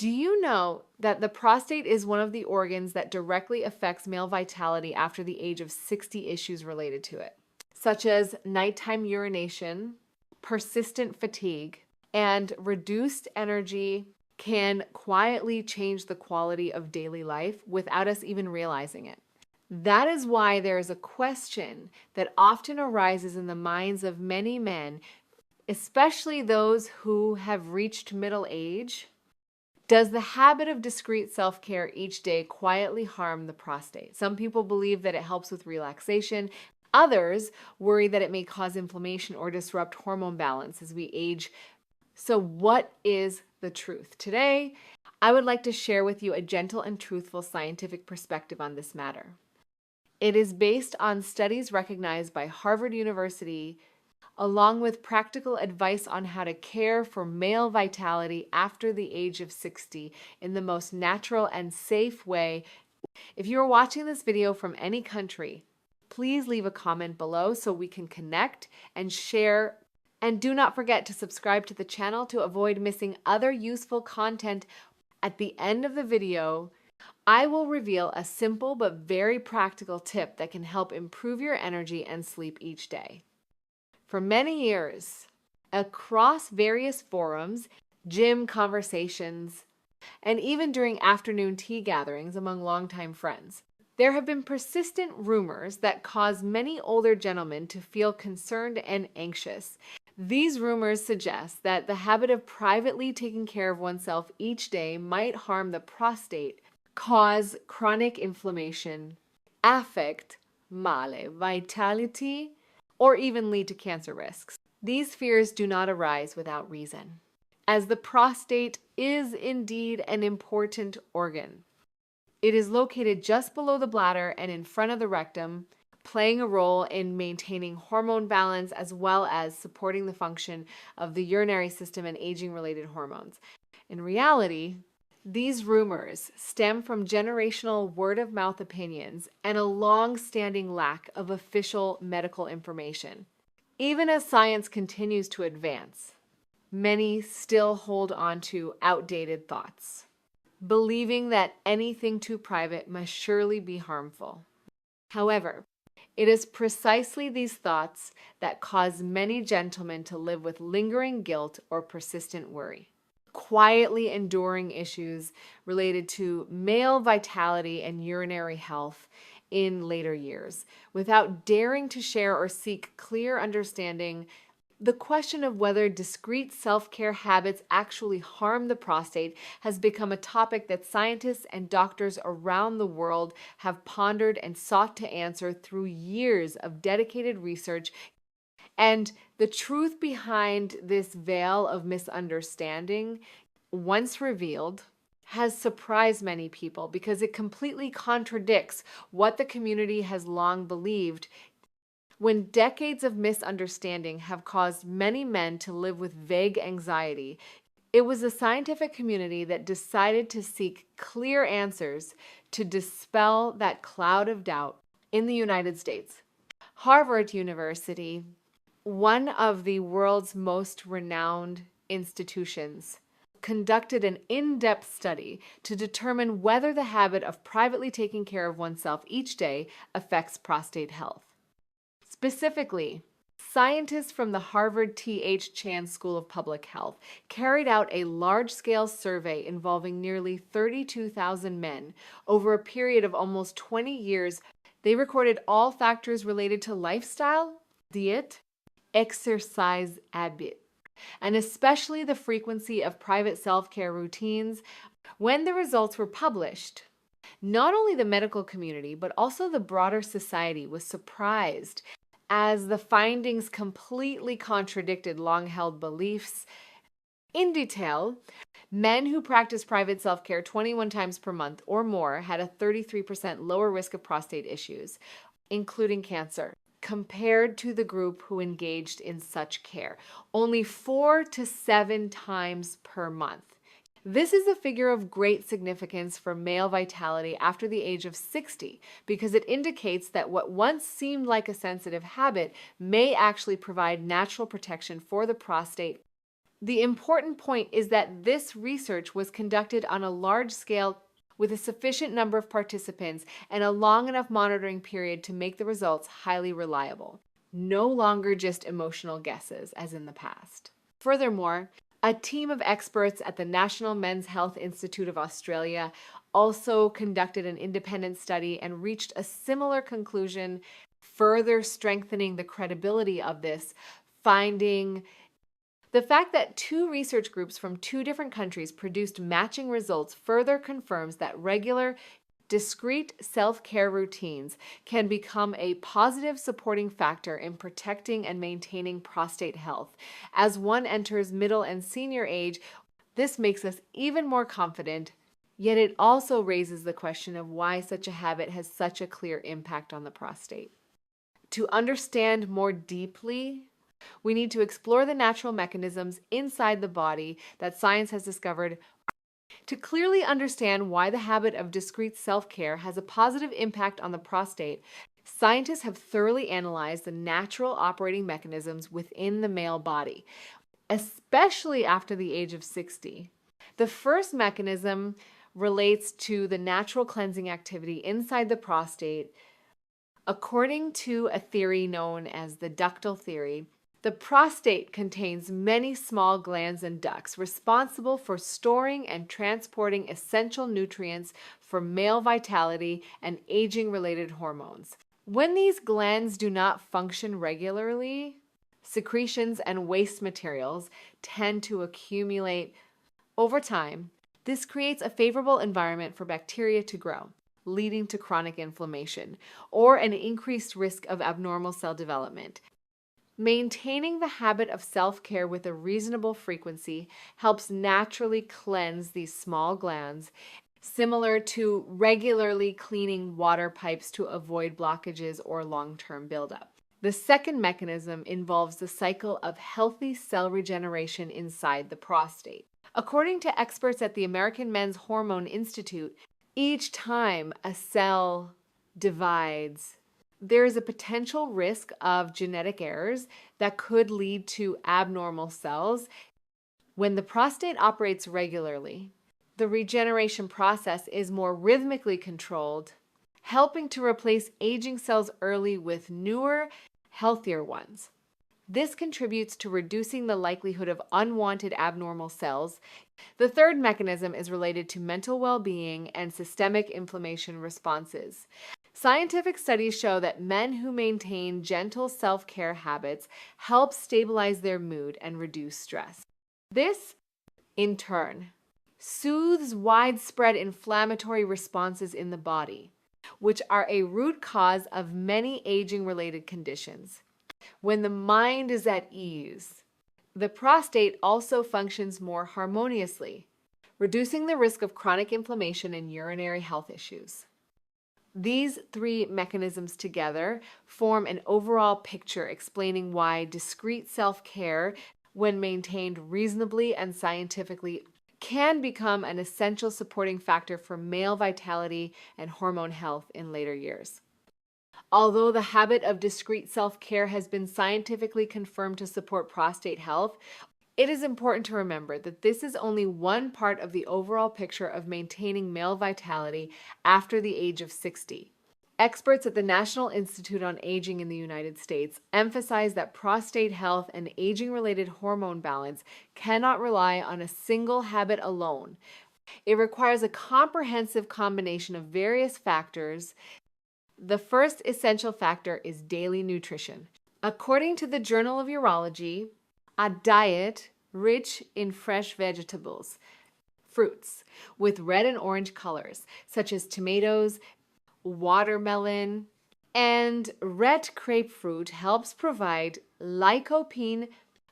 Do you know that the prostate is one of the organs that directly affects male vitality after the age of 60? Issues related to it, such as nighttime urination, persistent fatigue, and reduced energy, can quietly change the quality of daily life without us even realizing it. That is why there is a question that often arises in the minds of many men, especially those who have reached middle age. Does the habit of discreet self-care each day quietly harm the prostate? Some people believe that it helps with relaxation. Others worry that it may cause inflammation or disrupt hormone balance as we age. So what is the truth? Today, I would like to share with you a gentle and truthful scientific perspective on this matter. It is based on studies recognized by Harvard University, along with practical advice on how to care for male vitality after the age of 60 in the most natural and safe way. If you are watching this video from any country, please leave a comment below so we can connect and share. And do not forget to subscribe to the channel to avoid missing other useful content. At the end of the video, I will reveal a simple but very practical tip that can help improve your energy and sleep each day. For many years, across various forums, gym conversations, and even during afternoon tea gatherings among longtime friends, there have been persistent rumors that cause many older gentlemen to feel concerned and anxious. These rumors suggest that the habit of privately taking care of oneself each day might harm the prostate, cause chronic inflammation, affect male vitality, or even lead to cancer risks. These fears do not arise without reason, as the prostate is indeed an important organ. It is located just below the bladder and in front of the rectum, playing a role in maintaining hormone balance as well as supporting the function of the urinary system and aging-related hormones. In reality, these rumors stem from generational word-of-mouth opinions and a long-standing lack of official medical information. Even as science continues to advance, many still hold on to outdated thoughts, believing that anything too private must surely be harmful. However, it is precisely these thoughts that cause many gentlemen to live with lingering guilt or persistent worry, quietly enduring issues related to male vitality and urinary health in later years, without daring to share or seek clear understanding. The question of whether discreet self-care habits actually harm the prostate has become a topic that scientists and doctors around the world have pondered and sought to answer through years of dedicated research. And the truth behind this veil of misunderstanding, once revealed, has surprised many people because it completely contradicts what the community has long believed. When decades of misunderstanding have caused many men to live with vague anxiety, it was the scientific community that decided to seek clear answers to dispel that cloud of doubt in the United States. Harvard University, one of the world's most renowned institutions, conducted an in-depth study to determine whether the habit of privately taking care of oneself each day affects prostate health. Specifically, scientists from the Harvard T.H. Chan School of Public Health carried out a large-scale survey involving nearly 32,000 men over a period of almost 20 years. They recorded all factors related to lifestyle, diet, exercise habit, and especially the frequency of private self-care routines. When the results were published, not only the medical community, but also the broader society was surprised, as the findings completely contradicted long-held beliefs. In detail, men who practiced private self-care 21 times per month or more had a 33% lower risk of prostate issues, including cancer, compared to the group who engaged in such care, only 4 to 7 times per month. This is a figure of great significance for male vitality after the age of 60 because it indicates that what once seemed like a sensitive habit may actually provide natural protection for the prostate. The important point is that this research was conducted on a large scale with a sufficient number of participants and a long enough monitoring period to make the results highly reliable. No longer just emotional guesses, as in the past. Furthermore, a team of experts at the National Men's Health Institute of Australia also conducted an independent study and reached a similar conclusion, further strengthening the credibility of this finding. The fact that two research groups from two different countries produced matching results further confirms that regular, discrete self-care routines can become a positive supporting factor in protecting and maintaining prostate health. As one enters middle and senior age, this makes us even more confident, yet it also raises the question of why such a habit has such a clear impact on the prostate. To understand more deeply, we need to explore the natural mechanisms inside the body that science has discovered. To clearly understand why the habit of discrete self-care has a positive impact on the prostate, scientists have thoroughly analyzed the natural operating mechanisms within the male body, especially after the age of 60. The first mechanism relates to the natural cleansing activity inside the prostate. According to a theory known as the ductal theory, the prostate contains many small glands and ducts responsible for storing and transporting essential nutrients for male vitality and aging-related hormones. When these glands do not function regularly, secretions and waste materials tend to accumulate over time. This creates a favorable environment for bacteria to grow, leading to chronic inflammation or an increased risk of abnormal cell development. Maintaining the habit of self-care with a reasonable frequency helps naturally cleanse these small glands, similar to regularly cleaning water pipes to avoid blockages or long-term buildup. The second mechanism involves the cycle of healthy cell regeneration inside the prostate. According to experts at the American Men's Hormone Institute, each time a cell divides, there is a potential risk of genetic errors that could lead to abnormal cells. When the prostate operates regularly, the regeneration process is more rhythmically controlled, helping to replace aging cells early with newer, healthier ones. This contributes to reducing the likelihood of unwanted abnormal cells. The third mechanism is related to mental well-being and systemic inflammation responses. Scientific studies show that men who maintain gentle self-care habits help stabilize their mood and reduce stress. This, in turn, soothes widespread inflammatory responses in the body, which are a root cause of many aging-related conditions. When the mind is at ease, the prostate also functions more harmoniously, reducing the risk of chronic inflammation and urinary health issues. These three mechanisms together form an overall picture explaining why discrete self-care, when maintained reasonably and scientifically, can become an essential supporting factor for male vitality and hormone health in later years. Although the habit of discrete self-care has been scientifically confirmed to support prostate health, it is important to remember that this is only one part of the overall picture of maintaining male vitality after the age of 60. Experts at the National Institute on Aging in the United States emphasize that prostate health and aging-related hormone balance cannot rely on a single habit alone. It requires a comprehensive combination of various factors. The first essential factor is daily nutrition. According to the Journal of Urology, a diet rich in fresh vegetables, fruits with red and orange colors, such as tomatoes, watermelon, and red grapefruit, helps provide lycopene,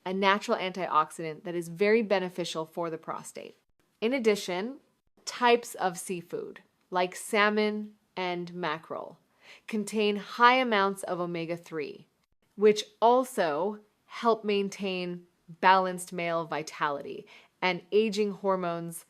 a natural antioxidant that is very beneficial for the prostate. In addition, types of seafood, like salmon and mackerel, contain high amounts of omega-3, which also help maintain balanced male vitality and aging hormones.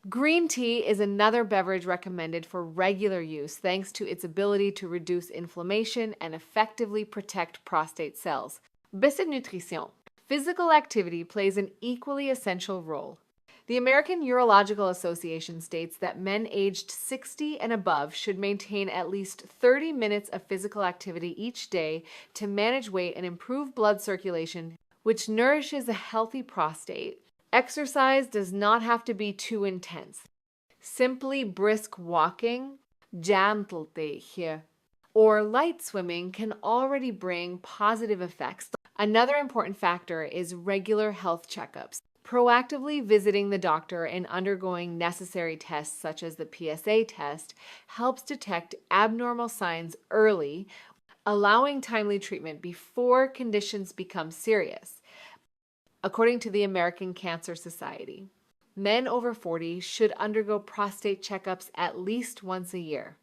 Green tea is another beverage recommended for regular use thanks to its ability to reduce inflammation and effectively protect prostate cells. Baisse de nutrition. Physical activity plays an equally essential role. The American Urological Association states that men aged 60 and above should maintain at least 30 minutes of physical activity each day to manage weight and improve blood circulation, which nourishes a healthy prostate. Exercise does not have to be too intense. Simply brisk walking, here, or light swimming can already bring positive effects. Another important factor is regular health checkups. Proactively visiting the doctor and undergoing necessary tests such as the PSA test helps detect abnormal signs early, allowing timely treatment before conditions become serious. According to the American Cancer Society, men over 40 should undergo prostate checkups at least once a year,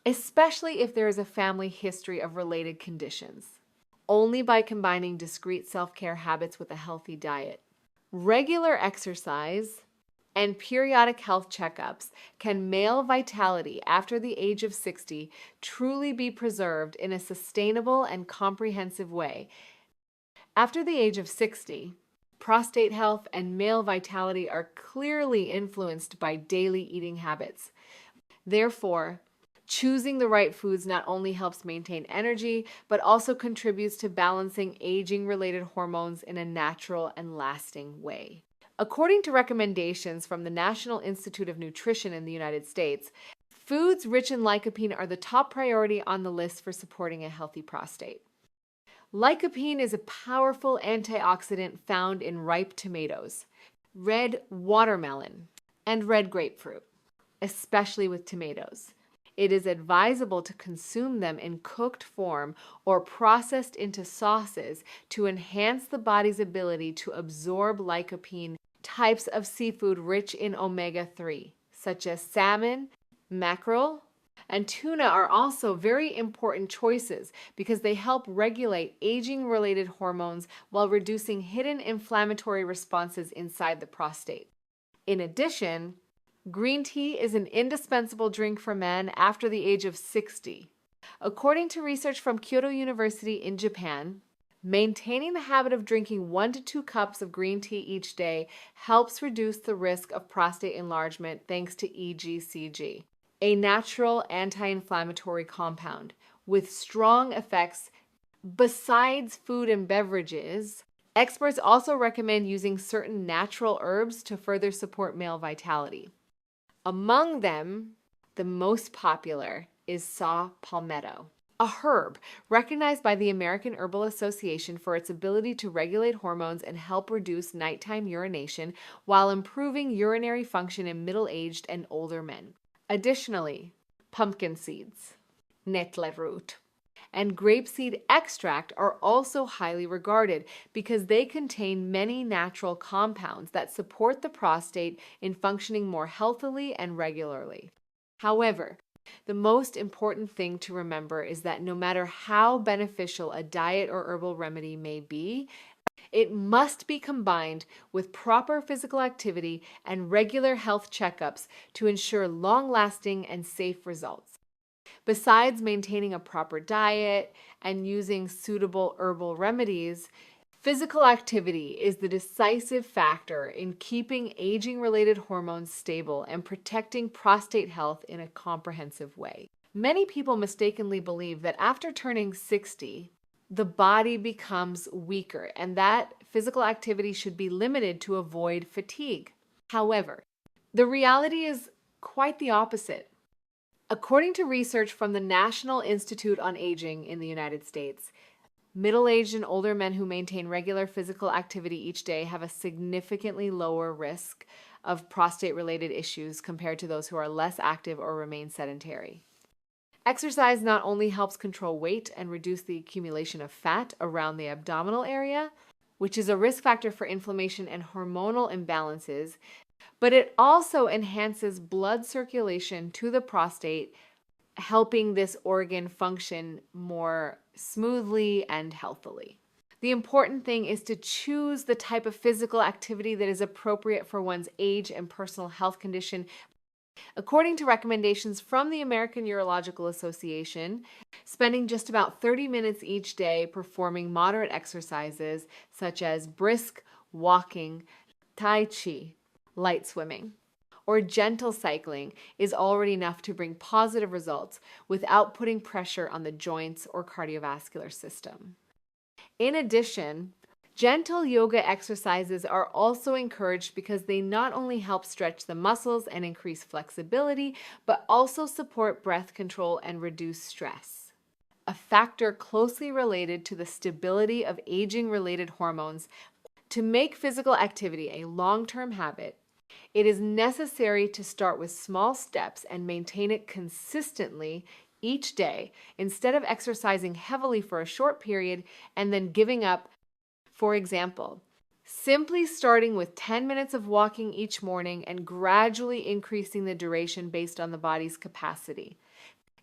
especially if there is a family history of related conditions. Only by combining discreet self-care habits with a healthy diet, regular exercise, and periodic health checkups can male vitality after the age of 60 truly be preserved in a sustainable and comprehensive way. After the age of 60, prostate health and male vitality are clearly influenced by daily eating habits. Therefore, choosing the right foods not only helps maintain energy, but also contributes to balancing aging-related hormones in a natural and lasting way. According to recommendations from the National Institute of Nutrition in the United States, foods rich in lycopene are the top priority on the list for supporting a healthy prostate. Lycopene is a powerful antioxidant found in ripe tomatoes, red watermelon, and red grapefruit, especially with tomatoes. It is advisable to consume them in cooked form or processed into sauces to enhance the body's ability to absorb lycopene. Types of seafood rich in omega-3, such as salmon, mackerel, and tuna are also very important choices because they help regulate aging-related hormones while reducing hidden inflammatory responses inside the prostate. In addition, green tea is an indispensable drink for men after the age of 60. According to research from Kyoto University in Japan, maintaining the habit of drinking 1 to 2 cups of green tea each day helps reduce the risk of prostate enlargement thanks to EGCG, a natural anti-inflammatory compound with strong effects besides food and beverages. Experts also recommend using certain natural herbs to further support male vitality. Among them, the most popular is saw palmetto, a herb recognized by the American Herbal Association for its ability to regulate hormones and help reduce nighttime urination while improving urinary function in middle-aged and older men. Additionally, pumpkin seeds, netleroot, and grapeseed extract are also highly regarded because they contain many natural compounds that support the prostate in functioning more healthily and regularly. However, the most important thing to remember is that no matter how beneficial a diet or herbal remedy may be, it must be combined with proper physical activity and regular health checkups to ensure long-lasting and safe results. Besides maintaining a proper diet and using suitable herbal remedies, physical activity is the decisive factor in keeping aging-related hormones stable and protecting prostate health in a comprehensive way. Many people mistakenly believe that after turning 60, the body becomes weaker and that physical activity should be limited to avoid fatigue. However, the reality is quite the opposite. According to research from the National Institute on Aging in the United States, middle-aged and older men who maintain regular physical activity each day have a significantly lower risk of prostate-related issues compared to those who are less active or remain sedentary. Exercise not only helps control weight and reduce the accumulation of fat around the abdominal area, which is a risk factor for inflammation and hormonal imbalances, but it also enhances blood circulation to the prostate, helping this organ function more smoothly and healthily. The important thing is to choose the type of physical activity that is appropriate for one's age and personal health condition. According to recommendations from the American Urological Association, spending just about 30 minutes each day performing moderate exercises such as brisk walking, tai chi, light swimming, or gentle cycling is already enough to bring positive results without putting pressure on the joints or cardiovascular system. In addition, gentle yoga exercises are also encouraged because they not only help stretch the muscles and increase flexibility, but also support breath control and reduce stress, a factor closely related to the stability of aging-related hormones. To make physical activity a long-term habit, it is necessary to start with small steps and maintain it consistently each day instead of exercising heavily for a short period and then giving up. For example, simply starting with 10 minutes of walking each morning and gradually increasing the duration based on the body's capacity,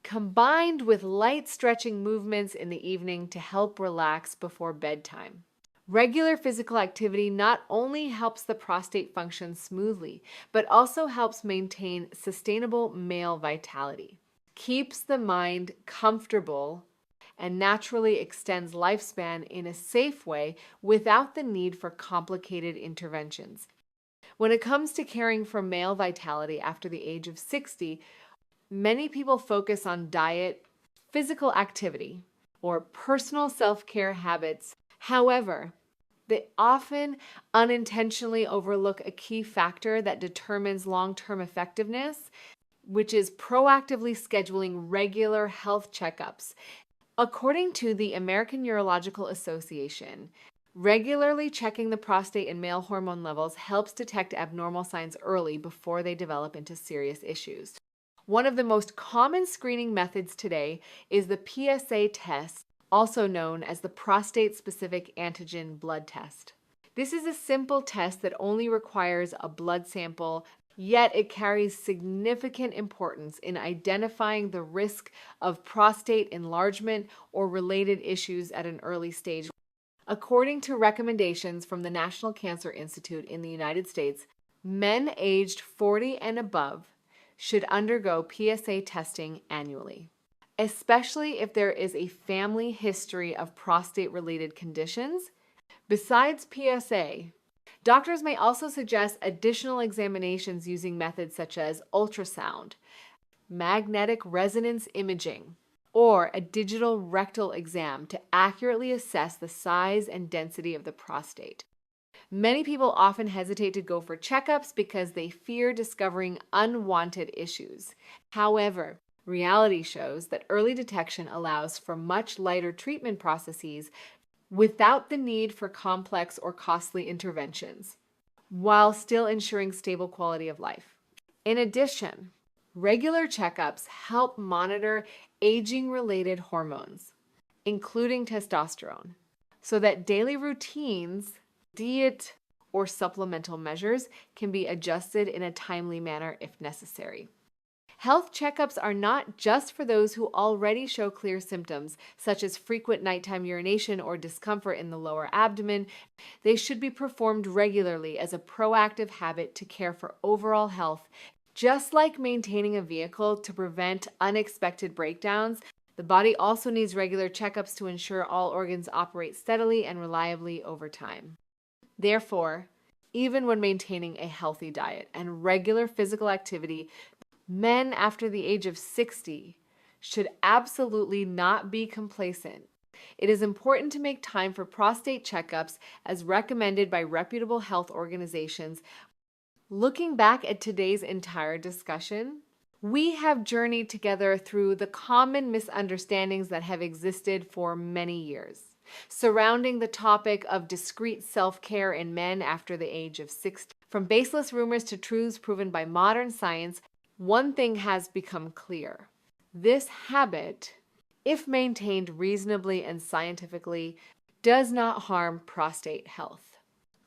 combined with light stretching movements in the evening to help relax before bedtime. Regular physical activity not only helps the prostate function smoothly, but also helps maintain sustainable male vitality, keeps the mind comfortable, and naturally extends lifespan in a safe way without the need for complicated interventions. When it comes to caring for male vitality after the age of 60, many people focus on diet, physical activity, or personal self-care habits. However, they often unintentionally overlook a key factor that determines long-term effectiveness, which is proactively scheduling regular health checkups. According to the American Urological Association, regularly checking the prostate and male hormone levels helps detect abnormal signs early before they develop into serious issues. One of the most common screening methods today is the PSA test, also known as the prostate-specific antigen blood test. This is a simple test that only requires a blood sample, yet it carries significant importance in identifying the risk of prostate enlargement or related issues at an early stage. According to recommendations from the National Cancer Institute in the United States, men aged 40 and above should undergo PSA testing annually, especially if there is a family history of prostate-related conditions. Besides PSA, doctors may also suggest additional examinations using methods such as ultrasound, magnetic resonance imaging, or a digital rectal exam to accurately assess the size and density of the prostate. Many people often hesitate to go for checkups because they fear discovering unwanted issues. However, reality shows that early detection allows for much lighter treatment processes without the need for complex or costly interventions, while still ensuring stable quality of life. In addition, regular checkups help monitor aging-related hormones, including testosterone, so that daily routines, diet, or supplemental measures can be adjusted in a timely manner if necessary. Health checkups are not just for those who already show clear symptoms, such as frequent nighttime urination or discomfort in the lower abdomen. They should be performed regularly as a proactive habit to care for overall health. Just like maintaining a vehicle to prevent unexpected breakdowns, the body also needs regular checkups to ensure all organs operate steadily and reliably over time. Therefore, even when maintaining a healthy diet and regular physical activity, men after the age of 60 should absolutely not be complacent. It is important to make time for prostate checkups as recommended by reputable health organizations. Looking back at today's entire discussion, we have journeyed together through the common misunderstandings that have existed for many years surrounding the topic of discreet self-care in men after the age of 60. From baseless rumors to truths proven by modern science, one thing has become clear. This habit, if maintained reasonably and scientifically, does not harm prostate health.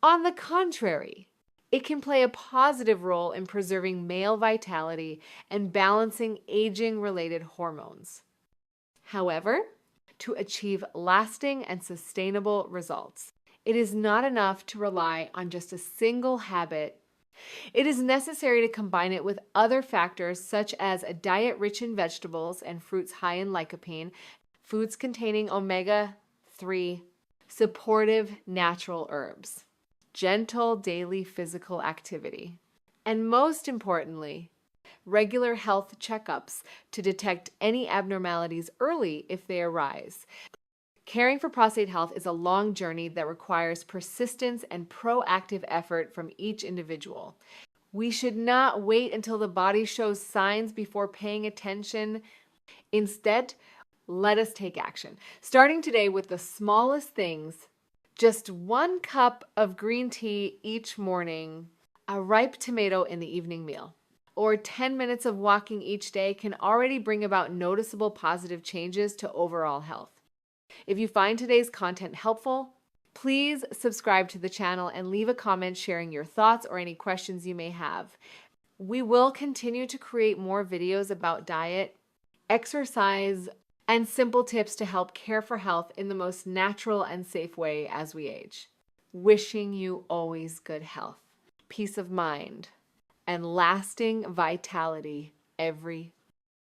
On the contrary, it can play a positive role in preserving male vitality and balancing aging-related hormones. However, to achieve lasting and sustainable results, it is not enough to rely on just a single habit It is necessary to combine it with other factors such as a diet rich in vegetables and fruits high in lycopene, foods containing omega-3, supportive natural herbs, gentle daily physical activity, and most importantly, regular health checkups to detect any abnormalities early if they arise. Caring for prostate health is a long journey that requires persistence and proactive effort from each individual. We should not wait until the body shows signs before paying attention. Instead, let us take action. Starting today with the smallest things, just 1 cup of green tea each morning, a ripe tomato in the evening meal, or 10 minutes of walking each day can already bring about noticeable positive changes to overall health. If you find today's content helpful, please subscribe to the channel and leave a comment sharing your thoughts or any questions you may have. We will continue to create more videos about diet, exercise, and simple tips to help care for health in the most natural and safe way as we age. Wishing you always good health, peace of mind, and lasting vitality every